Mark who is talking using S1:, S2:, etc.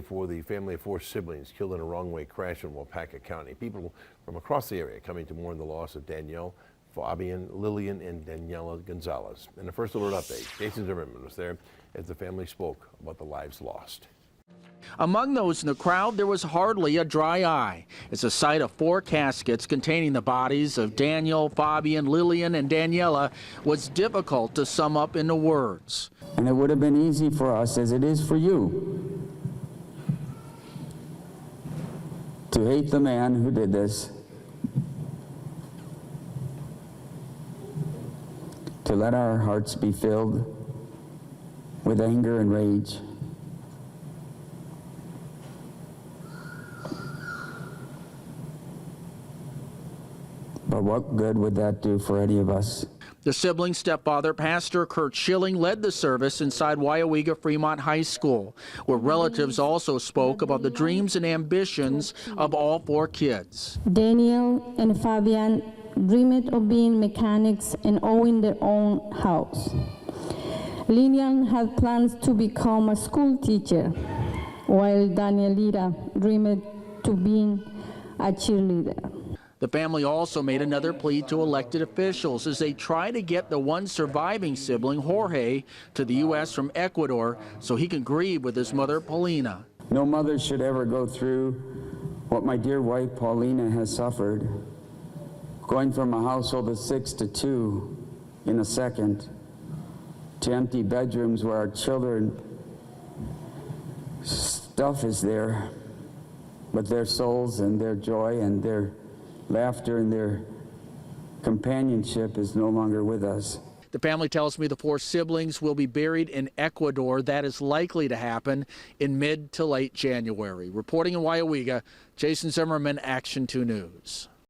S1: For the family of 4 siblings killed in a wrong-way crash in Waupaca County. People from across the area coming to mourn the loss of Danielle, Fabian, Lillian, and Daniela Gonzalez. In the First Alert Update, Jason Zimmerman was there as the family spoke about the lives lost.
S2: Among those in the crowd, there was hardly a dry eye. It's a sight of 4 caskets containing the bodies of Daniel, Fabian, Lillian, and Daniela was difficult to sum up into words.
S3: And it would have been easy for us, as it is for you, to hate the man who did this, to let our hearts be filled with anger and rage. But what good would that do for any of us?
S2: The siblings' stepfather, Pastor Kurt Schilling, led the service inside Waiawega Fremont High School, where relatives also spoke about the dreams and ambitions of all 4 kids.
S4: Daniel and Fabian dreamed of being mechanics and owning their own house. Lillian had plans to become a school teacher, while Danielita dreamed to being a cheerleader.
S2: The family also made another plea to elected officials as they try to get the one surviving sibling, Jorge, to the U.S. from Ecuador so he can grieve with his mother, Paulina.
S3: No mother should ever go through what my dear wife, Paulina, has suffered, going from a household of 6 to 2 in a second, to empty bedrooms where our children, stuff is there, but their souls and their joy and their laughter and their companionship is no longer with us.
S2: The family tells me the 4 siblings will be buried in Ecuador. That is likely to happen in mid to late January. Reporting in Waiawega, Jason Zimmerman, Action 2 News.